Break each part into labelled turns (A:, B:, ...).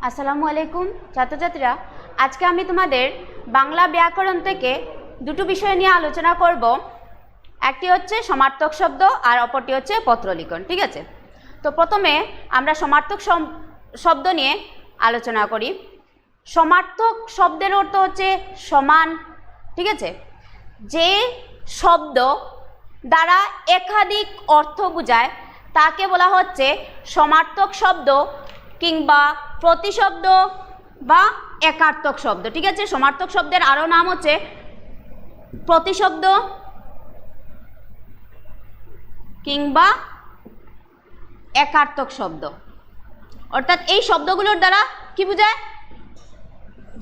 A: আসসালামু আলাইকুম ছাত্রছাত্রীরা, আজকে আমি তোমাদের বাংলা ব্যাকরণ থেকে দুটো বিষয় নিয়ে আলোচনা করব। একটি হচ্ছে সমার্থক শব্দ আর অপরটি হচ্ছে পত্রলিখন। ঠিক আছে, তো প্রথমে আমরা সমার্থক শব্দ নিয়ে আলোচনা করি। সমার্থক শব্দের অর্থ হচ্ছে সমান। ঠিক আছে, যে শব্দ দ্বারা একাধিক অর্থ বোঝায় তাকে বলা হচ্ছে সমার্থক শব্দ কিংবা প্রতিশব্দ বা একার্থক শব্দ। ঠিক আছে, সমার্থক শব্দের আরও নাম হচ্ছে প্রতিশব্দ কিংবা একার্থক শব্দ। অর্থাৎ এই শব্দগুলোর দ্বারা কি বোঝায়?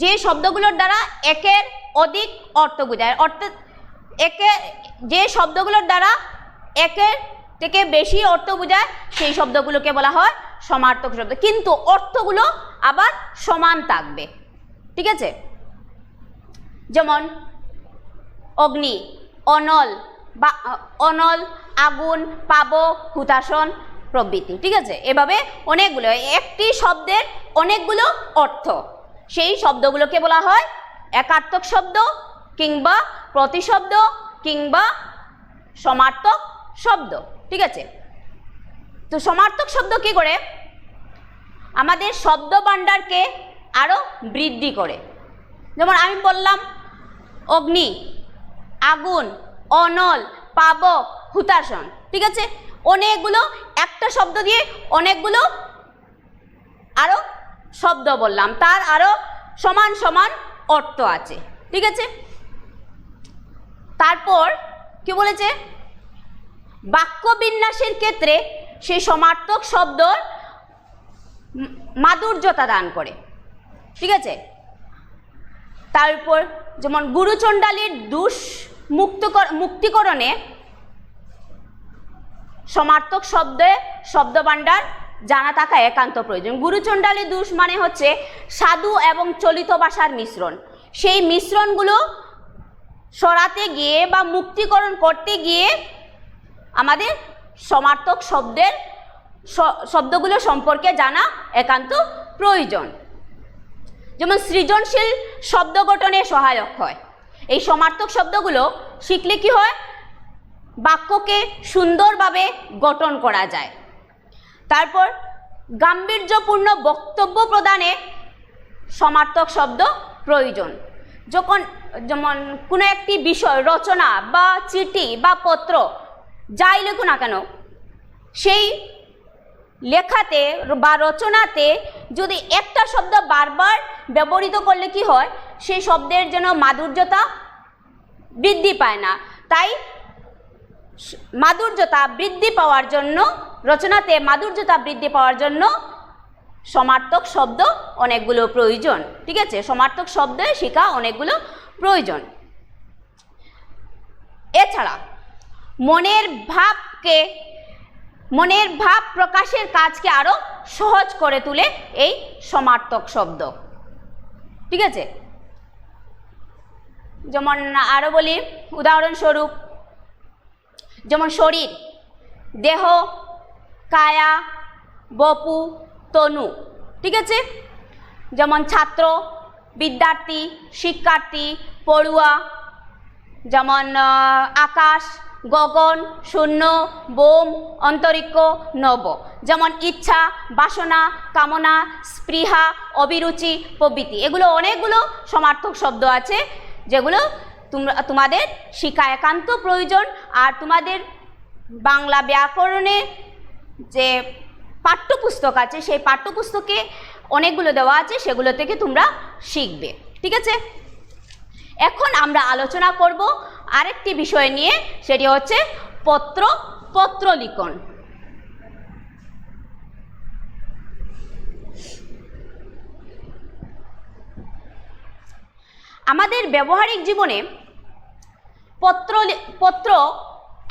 A: যে শব্দগুলোর দ্বারা একের অধিক অর্থ বোঝায়, অর্থাৎ যে শব্দগুলোর দ্বারা একের থেকে বেশি অর্থ বোঝায় সেই শব্দগুলোকে বলা হয় সমার্থক শব্দ, কিন্তু অর্থগুলো আবার সমান থাকবে। ঠিক আছে, যেমন অগ্নি, অনল বা অনল, আগুন, পাবক, হুতাসন প্রভৃতি। ঠিক আছে, এভাবে অনেকগুলো, একটি শব্দের অনেকগুলো অর্থ, সেই শব্দগুলোকে বলা হয় একার্থক শব্দ কিংবা প্রতিশব্দ কিংবা সমার্থক শব্দ। ঠিক আছে, তো সমার্থক শব্দ কি করে? আমাদের শব্দ ভাণ্ডারকে আরও বৃদ্ধি করে। যেমন আমি বললাম অগ্নি, আগুন, অনল, পাবক, হুতাসন। ঠিক আছে, অনেকগুলো, একটা শব্দ দিয়ে অনেকগুলো আরও শব্দ বললাম, তার আরও সমান সমান অর্থ আছে। ঠিক আছে, তারপর কি বলেছে? বাক্য বিন্যাসের ক্ষেত্রে সেই সমার্থক শব্দ মাধুর্যতা দান করে। ঠিক আছে, তারপর যেমন গুরুচণ্ডালীর দোষ মুক্তিকরণে সমার্থক শব্দভাণ্ডার জানা থাকা একান্ত প্রয়োজন। গুরুচণ্ডালী দোষ মানে হচ্ছে সাধু এবং চলিত ভাষার মিশ্রণ। সেই মিশ্রণগুলো সরাতে গিয়ে বা মুক্তিকরণ করতে গিয়ে আমাদের সমার্থক শব্দগুলো সম্পর্কে জানা একান্ত প্রয়োজন। যেমন সৃজনশীল শব্দ গঠনে সহায়ক হয়। এই সমার্থক শব্দগুলো শিখলে কি হয়? বাক্যকে সুন্দরভাবে গঠন করা যায়। তারপর গাম্ভীর্যপূর্ণ বক্তব্য প্রদানে সমার্থক শব্দ প্রয়োজন। যেমন কোনো একটি বিষয়, রচনা বা চিঠি বা পত্র যাই লেখো না কেন, সেই লেখাতে বা রচনাতে যদি একটা শব্দ বারবার ব্যবহৃত করলে কি হয়? সেই শব্দের যেন মাধুর্যতা বৃদ্ধি পায় না। তাই মাধুর্যতা বৃদ্ধি পাওয়ার জন্য, রচনাতে মাধুর্যতা বৃদ্ধি পাওয়ার জন্য সমার্থক শব্দ অনেকগুলো প্রয়োজন। ঠিক আছে, সমার্থক শব্দ শেখা অনেকগুলো প্রয়োজন। এছাড়া মনের ভাব প্রকাশের কাজকে আরো সহজ করে তোলে এই সমার্থক শব্দ। ঠিক আছে, যেমন আরো বলি উদাহরণস্বরূপ, যেমন শরীর, দেহ, কায়া, বপু, তনু। ঠিক আছে, যেমন ছাত্র, বিদ্যার্থী, শিক্ষার্থী, পড়ুয়া। যেমন আকাশ, গগন, শূন্য, বোম, অন্তরিক্ষ, নব। যেমন ইচ্ছা, বাসনা, কামনা, স্পৃহা, অভিরুচি প্রভৃতি। এগুলো অনেকগুলো সমার্থক শব্দ আছে যেগুলো তোমাদের শিখা একান্ত প্রয়োজন। আর তোমাদের বাংলা ব্যাকরণের যে পাঠ্যপুস্তক আছে সেই পাঠ্যপুস্তকে অনেকগুলো দেওয়া আছে, সেগুলো থেকে তোমরা শিখবে। ঠিক আছে, এখন আমরা আলোচনা করব আরেকটি বিষয় নিয়ে, সেটি হচ্ছে পত্রলিখন। আমাদের ব্যবহারিক জীবনে পত্র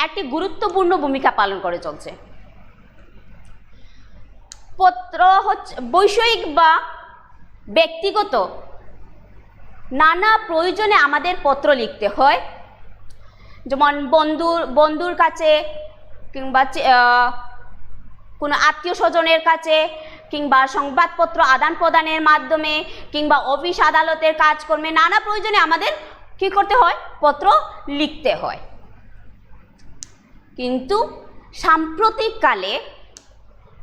A: একটি গুরুত্বপূর্ণ ভূমিকা পালন করে চলছে। পত্র হচ্ছে বৈষয়িক বা ব্যক্তিগত নানা প্রয়োজনে আমাদের পত্র লিখতে হয়। যেমন বন্ধুর কাছে কিংবা কোনো আত্মীয় স্বজনের কাছে কিংবা সংবাদপত্র আদান প্রদানের মাধ্যমে কিংবা অফিস আদালতের কাজকর্মে নানা প্রয়োজনে আমাদের কি করতে হয়? পত্র লিখতে হয়। কিন্তু সাম্প্রতিককালে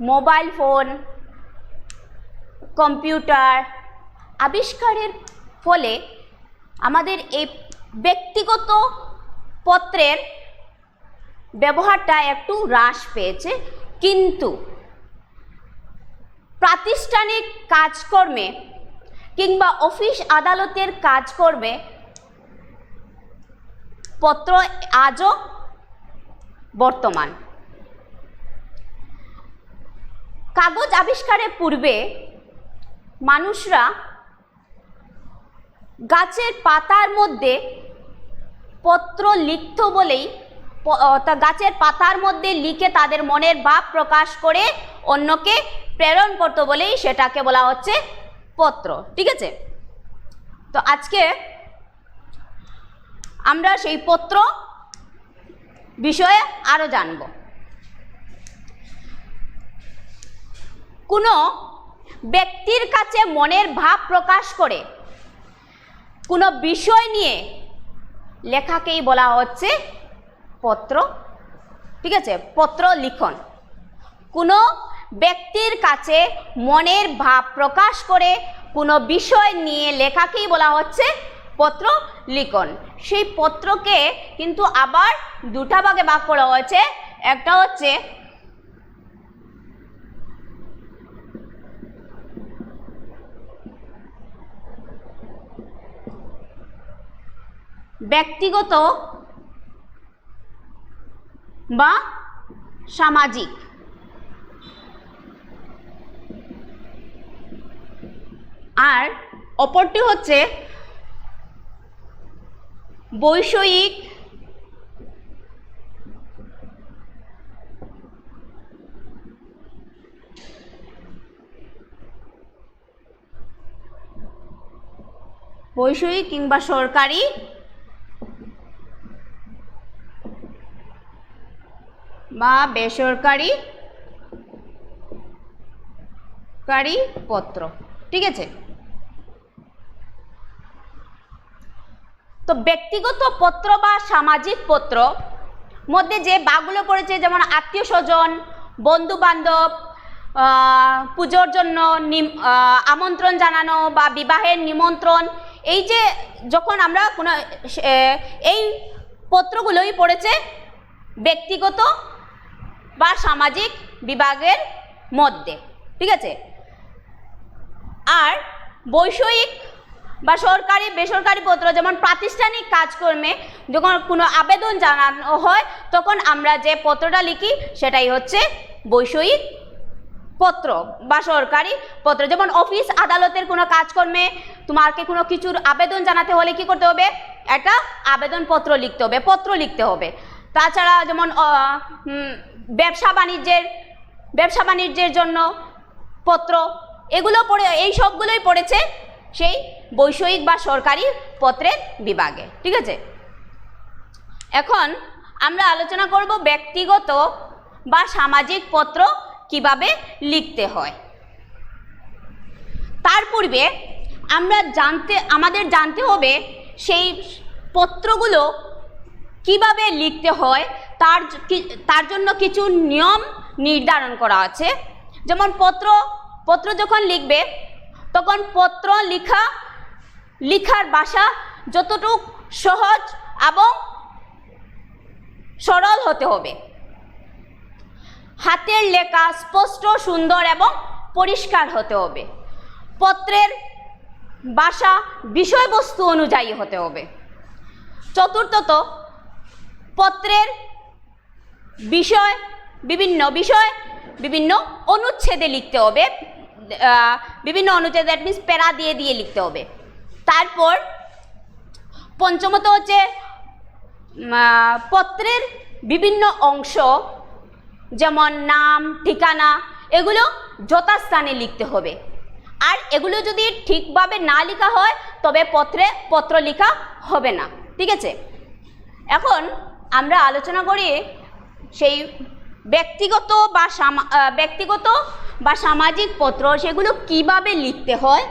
A: মোবাইল ফোন, কম্পিউটার আবিষ্কারের ফলে আমাদের এই ব্যক্তিগত পত্রের ব্যবহারটা একটু হ্রাস পেয়েছে, কিন্তু প্রাতিষ্ঠানিক কাজকর্মে কিংবা অফিস আদালতের কাজকর্মে পত্র আজও বর্তমান। কাগজ আবিষ্কারের পূর্বে মানুষরা গাছের পাতার মধ্যে পত্র লিখত বলেই, গাছের পাতার মধ্যে লিখে তাদের মনের ভাব প্রকাশ করে অন্যকে প্রেরণ করত বলেই সেটাকে বলা হচ্ছে পত্র। ঠিক আছে, তো আজকে আমরা সেই পত্র বিষয়ে আরো জানব। কোনো ব্যক্তির কাছে মনের ভাব প্রকাশ করে কোনো বিষয় নিয়ে লেখাকেই বলা হচ্ছে পত্র। ঠিক আছে, পত্র লিখন। কোনো ব্যক্তির কাছে মনের ভাব প্রকাশ করে কোনো বিষয় নিয়ে লেখাকেই বলা হচ্ছে পত্র লিখন। সেই পত্রকে কিন্তু আবার দুটা ভাগে ভাগ করা হয়েছে। একটা হচ্ছে ব্যক্তিগত বা সামাজিক। আর অপরটি হচ্ছে বৈষয়িক কিংবা সরকারি বা বেসরকারি পত্র। ঠিক আছে, তো ব্যক্তিগত পত্র বা সামাজিক পত্র মধ্যে যে ভাগগুলো পড়েছে, যেমন আত্মীয় স্বজন, বন্ধু বান্ধব, পুজোর জন্য আমন্ত্রণ জানানো বা বিবাহের নিমন্ত্রণ, এই যে যখন আমরা কোনো এই পত্রগুলোই পড়েছে ব্যক্তিগত বা সামাজিক বিভাগের মধ্যে। ঠিক আছে, আর বৈষয়িক বা সরকারি বেসরকারি পত্র, যেমন প্রাতিষ্ঠানিক কাজকর্মে যখন কোনো আবেদন জানানো হয় তখন আমরা যে পত্রটা লিখি সেটাই হচ্ছে বৈষয়িক পত্র বা সরকারি পত্র। যেমন অফিস আদালতের কোনো কাজকর্মে তোমাকে কোনো কিছুর আবেদন জানাতে হলে কি করতে হবে? একটা আবেদনপত্র লিখতে হবে, পত্র লিখতে হবে। তাছাড়া যেমন ব্যবসা বাণিজ্যের জন্য পত্র, এগুলো পড়ে, এই সবগুলোই পড়েছে সেই বৈষয়িক বা সরকারি পত্রের বিভাগে। ঠিক আছে, এখন আমরা আলোচনা করব ব্যক্তিগত বা সামাজিক পত্র কিভাবে লিখতে হয়। তার পূর্বে আমাদের জানতে হবে সেই পত্রগুলো কিভাবে লিখতে হয়, তার জন্য কিছু নিয়ম নির্ধারণ করা আছে। যেমন পত্র যখন লিখবে তখন পত্র লিখার ভাষা যতটুকু সহজ এবং সরল হতে হবে। হাতের লেখা স্পষ্ট, সুন্দর এবং পরিষ্কার হতে হবে। পত্রের ভাষা বিষয়বস্তু অনুযায়ী হতে হবে। চতুর্থত, পত্রের বিভিন্ন অনুচ্ছেদে লিখতে হবে, বিভিন্ন অনুচ্ছেদ, দ্যাট মিনস প্যারা দিয়ে লিখতে হবে। তারপর পঞ্চমত হচ্ছে পত্রের বিভিন্ন অংশ, যেমন নাম, ঠিকানা, এগুলো যথাস্থানে লিখতে হবে। আর এগুলো যদি ঠিকভাবে না লেখা হয় তবে পত্র লেখা হবে না। ঠিক আছে, এখন আমরা আলোচনা করি সেই ব্যক্তিগত বা সামাজিক পত্র সেগুলো কিভাবে লিখতে হয়?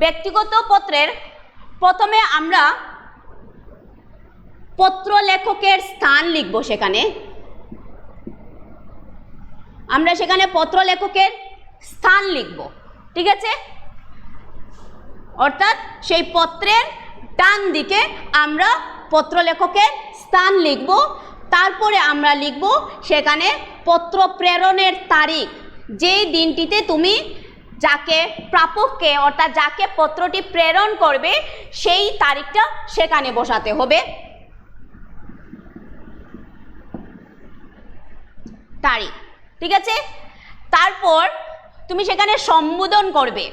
A: ব্যক্তিগত পত্রের প্রথমে আমরা পত্র লেখকের স্থান লিখব। সেখানে আমরা সেখানে পত্র লেখকের স্থান লিখব, ঠিক আছে? অর্থাৎ সেই পত্রের ডান দিকে আমরা পত্র লেখকের স্থান লিখব। তারপরে আমরা লিখব সেখানে পত্র প্রেরণের তারিখ, যেই দিনটিতে তুমি যাকে প্রাপককে অর্থাৎ যাকে পত্রটি প্রেরণ করবে সেই তারিখটা সেখানে বসাতে হবে। তারিখ, ঠিক আছে? তারপর তুমি সেখানে সম্বোধন করবে।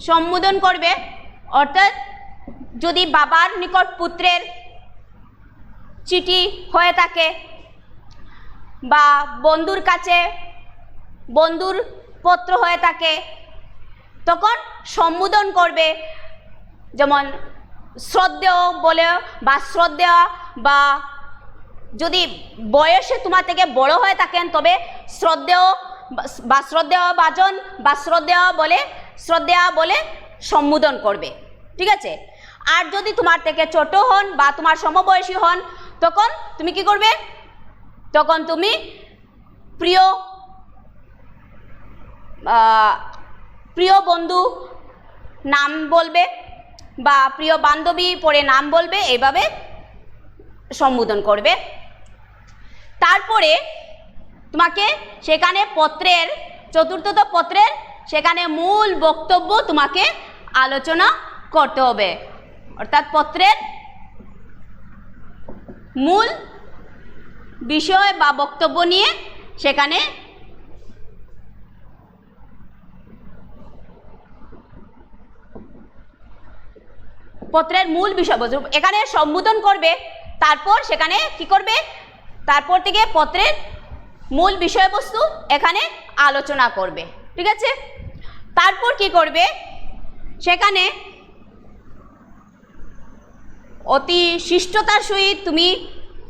A: সম্বোধন করবে অর্থাৎ যদি বাবার নিকট পুত্রের চিঠি হয়ে থাকে বা বন্ধুর কাছে বন্ধুর পত্র হয়ে থাকে তখন সম্বোধন করবে, যেমন শ্রদ্ধেয় বলে বা শ্রদ্ধেয়া, বা যদি বয়সে তোমার থেকে বড় হয়ে থাকেন তবে শ্রদ্ধেয় বা শ্রদ্ধেয় বাজন বা শ্রদ্ধেয়া বলে সম্বোধন করবে, ঠিক আছে? আর যদি তোমার থেকে ছোট হন বা তোমার সমবয়সী হন তখন তুমি কি করবে? তখন তুমি প্রিয় বন্ধু নাম বলবে বা প্রিয় বান্ধবী পরে নাম বলবে, এইভাবে সম্বোধন করবে। তারপরে তোমাকে সেখানে পত্রের চতুর্থত পত্রের সেখানে মূল বক্তব্য তোমাকে আলোচনা করতে হবে, অর্থাৎ পত্রের মূল বিষয় বা বক্তব্য নিয়ে সেখানে পত্রের মূল বিষয়বস্তু এখানে সম্বোধন করবে। তারপর সেখানে কি করবে? তারপর থেকে পত্রের মূল বিষয়বস্তু এখানে আলোচনা করবে, ঠিক আছে? তারপর কি করবে? সেখানে অতি শিষ্টতার সহিত তুমি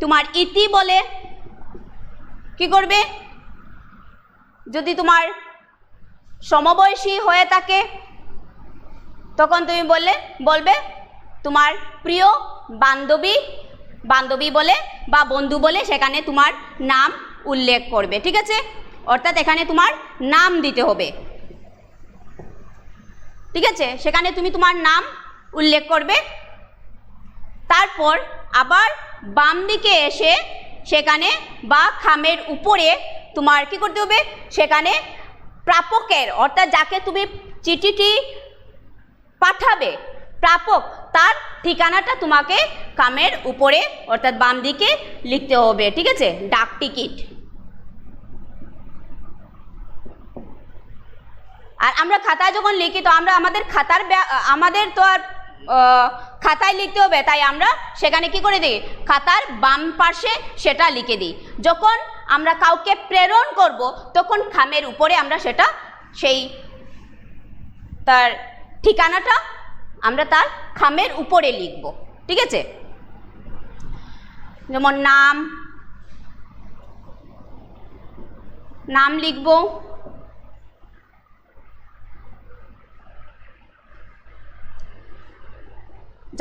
A: তোমার ইতি বলে কি করবে? যদি তোমার সমবয়সী হয়ে থাকে তখন তুমি বলবে তোমার প্রিয় বান্ধবী বলে বা বন্ধু বলে সেখানে তোমার নাম উল্লেখ করবে, ঠিক আছে? অর্থাৎ এখানে তোমার নাম দিতে হবে, ঠিক আছে? সেখানে তুমি তোমার নাম উল্লেখ করবে। তারপর আবার বাম দিকে এসে সেখানে বা খামের উপরে তোমার কি করতে হবে? সেখানে প্রাপকের অর্থাৎ যাকে তুমি চিঠিটি পাঠাবে প্রাপক তার ঠিকানাটা তোমাকে খামের উপরে অর্থাৎ বাম দিকে লিখতে হবে, ঠিক আছে? ডাক টিকিট। আর আমরা খাতায় যখন লিখি তো আমরা আমাদের তো আর খাতায় লিখতে হবে, তাই আমরা সেখানে কি করে দিই? খাতার বাম পাশে সেটা লিখে দিই। যখন আমরা কাউকে প্রেরণ করব তখন খামের উপরে আমরা সেই তার ঠিকানাটা আমরা তার খামের উপরে লিখব, ঠিক আছে? যেমন নাম লিখব,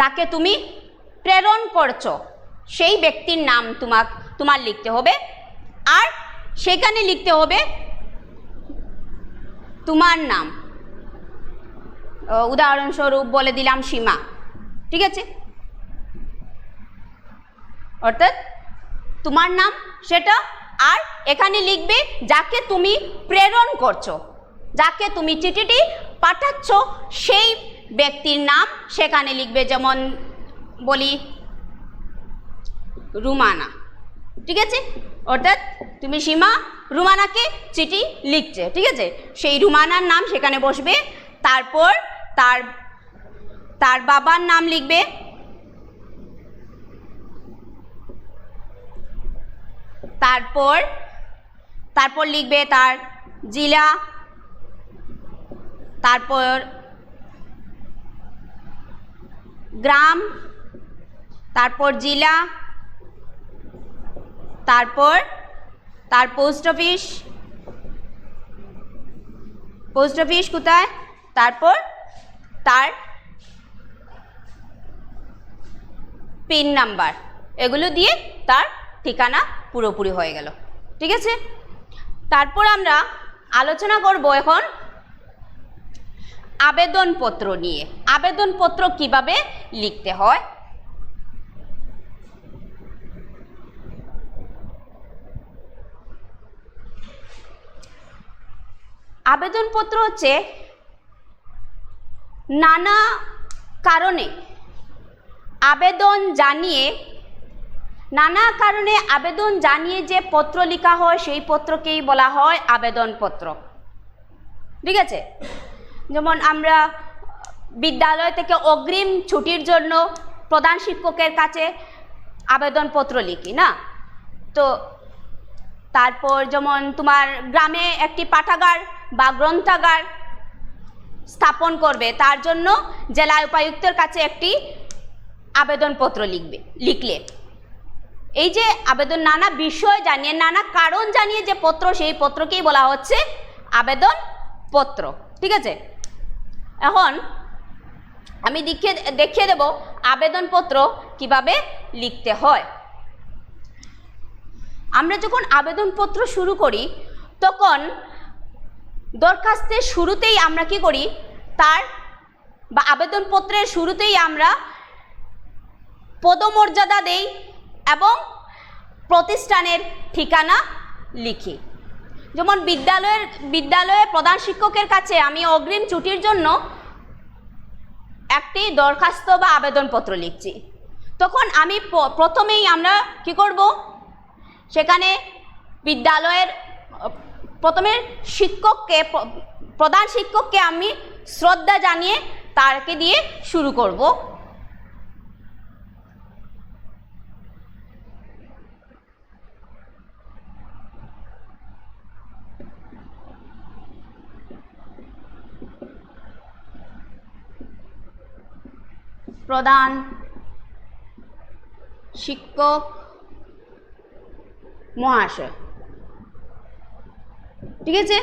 A: যাকে তুমি প্রেরণ করছো সেই ব্যক্তির নাম তোমার লিখতে হবে। আর সেখানে লিখতে হবে তোমার নাম, উদাহরণস্বরূপ বলে দিলাম সীমা, ঠিক আছে? অর্থাৎ তোমার নাম সেটা। আর এখানে লিখবে যাকে তুমি প্রেরণ করছো, যাকে তুমি চিঠিটি পাঠাচ্ছ সেই ব্যক্তির নাম সেখানে লিখবে। যেমন বলি রুমানা, ঠিক আছে? অর্থাৎ তুমি সীমা রুমানাকে চিঠি লিখছে, ঠিক আছে? সেই রুমানার নাম সেখানে বসবে। তারপর তার বাবার নাম লিখবে, তারপর লিখবে তার জেলা, তারপর গ্রাম, তারপর জেলা, তারপর তার পোস্ট অফিস কোথায়, তারপর তার পিন নাম্বার, এগুলো দিয়ে তার ঠিকানা পুরোপুরি হয়ে গেল। ঠিক আছে, তারপর আমরা আলোচনা করব এখন আবেদনপত্র নিয়ে। আবেদনপত্র কিভাবে লিখতে হয়। আবেদনপত্র হচ্ছে নানা কারণে আবেদন জানিয়ে যে পত্র লেখা হয় সেই পত্রকেই বলা হয় আবেদনপত্র। ঠিক আছে, যেমন আমরা বিদ্যালয় থেকে অগ্রিম ছুটির জন্য প্রধান শিক্ষকের কাছে আবেদনপত্র লিখি না, তো তারপর যেমন তোমার গ্রামে একটি পাঠাগার বা গ্রন্থাগার স্থাপন করবে, তার জন্য জেলা উপায়ুক্তের কাছে একটি আবেদনপত্র লিখলে এই যে আবেদন নানা বিষয় জানিয়ে, নানা কারণ জানিয়ে যে পত্র, সেই পত্রকেই বলা হচ্ছে আবেদনপত্র। ঠিক আছে, এখন আমি দেখিয়ে দেব আবেদনপত্র কিভাবে লিখতে হয়। আমরা যখন আবেদনপত্র শুরু করি তখন দরখাস্তের শুরুতেই আমরা কি করি, বা আবেদনপত্রের শুরুতেই আমরা পদমর্যাদা দেই এবং প্রতিষ্ঠানের ঠিকানা লিখি। যেমন বিদ্যালয়ে প্রধান শিক্ষকের কাছে আমি অগ্রিম ছুটির জন্য একটি দরখাস্ত বা আবেদনপত্র লিখছি, তখন আমি প্রথমেই আমরা কি করব, সেখানে বিদ্যালয়ের প্রথমে প্রধান শিক্ষককে আমি শ্রদ্ধা জানিয়ে তাকে দিয়ে শুরু করব। প্রধান শিক্ষক মহাশয়। ঠিক আছে,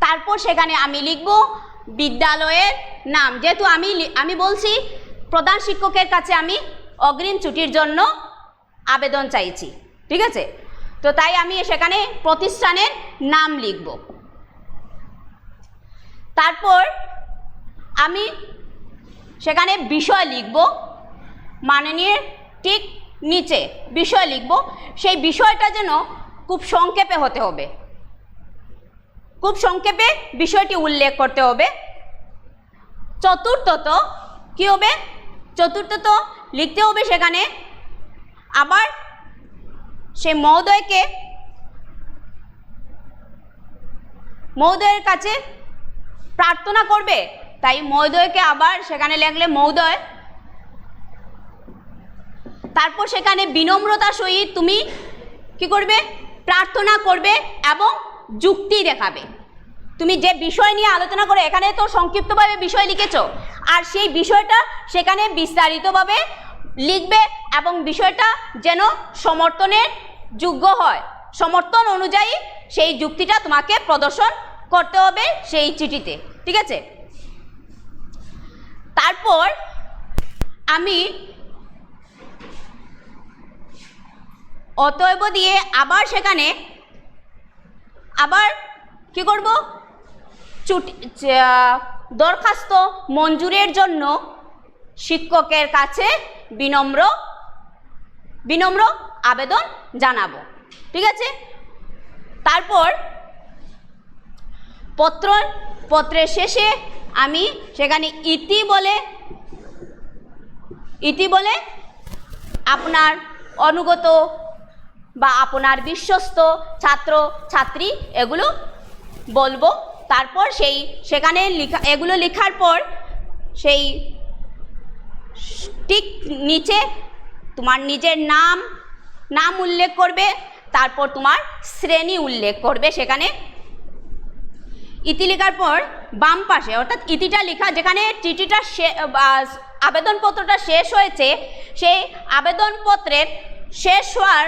A: তারপর সেখানে আমি লিখব বিদ্যালয়ের নাম, যেহেতু আমি বলছি প্রধান শিক্ষকের কাছে আমি অগ্রিম ছুটির জন্য আবেদন চাইছি। ঠিক আছে, তো তাই আমি সেখানে প্রতিষ্ঠানের নাম লিখব। তারপর আমি সেখানে বিষয় লিখব, মাননীয় ঠিক নিচে বিষয় লিখব, সেই বিষয়টা যেন খুব সংক্ষেপে হতে হবে, খুব সংক্ষেপে বিষয়টি উল্লেখ করতে হবে। চতুর্থত কি হবে, চতুর্থত লিখতে হবে সেখানে আবার সেই মহোদয়ের কাছে প্রার্থনা করবে, তাই মহোদয়কে আবার সেখানে লিখলে মহোদয়। তারপর সেখানে বিনম্রতার সহিত তুমি কি করবে, প্রার্থনা করবে এবং যুক্তি দেখাবে। তুমি যে বিষয় নিয়ে আলোচনা করে, এখানে তো সংক্ষিপ্তভাবে বিষয় লিখেছো, আর সেই বিষয়টা সেখানে বিস্তারিতভাবে লিখবে এবং বিষয়টা যেন সমর্থনের যোগ্য হয়, সমর্থন অনুযায়ী সেই যুক্তিটা তোমাকে প্রদর্শন করতে হবে সেই চিঠিতে। ঠিক আছে, তারপর আমি অতএব দিয়ে আবার সেখানে আবার কি করব, দরখাস্ত মঞ্জুরের জন্য শিক্ষকের কাছে বিনম্র আবেদন জানাবো। ঠিক আছে, তারপর পত্রের শেষে আমি সেখানে ইতি বলে আপনার অনুগত বা আপনার বিশ্বস্ত ছাত্র ছাত্রী এগুলো বলবো। তারপর সেখানে এগুলো লেখার পর সেই ঠিক নিচে তোমার নিজের নাম উল্লেখ করবে, তারপর তোমার শ্রেণী উল্লেখ করবে। সেখানে ইতি লেখার পর বাম পাশে, অর্থাৎ ইতিটা লেখা যেখানে চিঠিটা আবেদনপত্রটা শেষ হয়েছে, সেই আবেদনপত্রের শেষ হওয়ার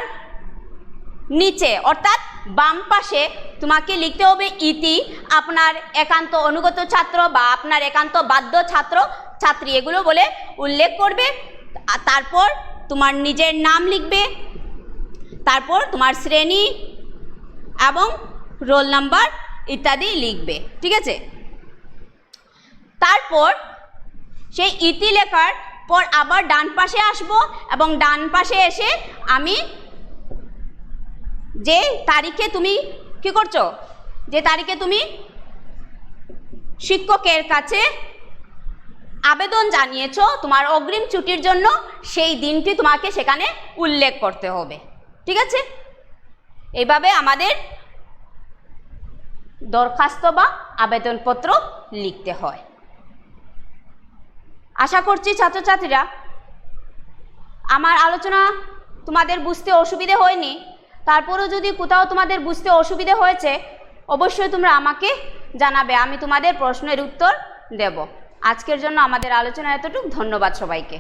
A: নিচে অর্থাৎ বাম পাশে তোমাকে লিখতে হবে ইতি, আপনার একান্ত অনুগত ছাত্র বা আপনার একান্ত বাধ্য ছাত্র ছাত্রী এগুলো বলে উল্লেখ করবে। তারপর তোমার নিজের নাম লিখবে, তারপর তোমার শ্রেণী এবং রোল নাম্বার ইত্যাদি লিখবে, ঠিক আছে। তারপর সেই ইতি লেখার পর আবার ডান পাশে আসব এবং ডান পাশে এসে আমি যে তারিখে তুমি কি করছো, যে তারিখে তুমি শিক্ষকের কাছে আবেদন জানিয়েছো তোমার অগ্রিম ছুটির জন্য, সেই দিনটি তোমাকে সেখানে উল্লেখ করতে হবে, ঠিক আছে। এইভাবে আমাদের দরখাস্ত বা আবেদনপত্র লিখতে হয়। আশা করছি ছাত্রছাত্রীরা আমার আলোচনা তোমাদের বুঝতে অসুবিধে হয়নি। তারপরেও যদি কোথাও তোমাদের বুঝতে অসুবিধে হয়েছে অবশ্যই তোমরা আমাকে জানাবে, আমি তোমাদের প্রশ্নের উত্তর দেব। আজকের জন্য আমাদের আলোচনা এতটুকু। ধন্যবাদ সবাইকে।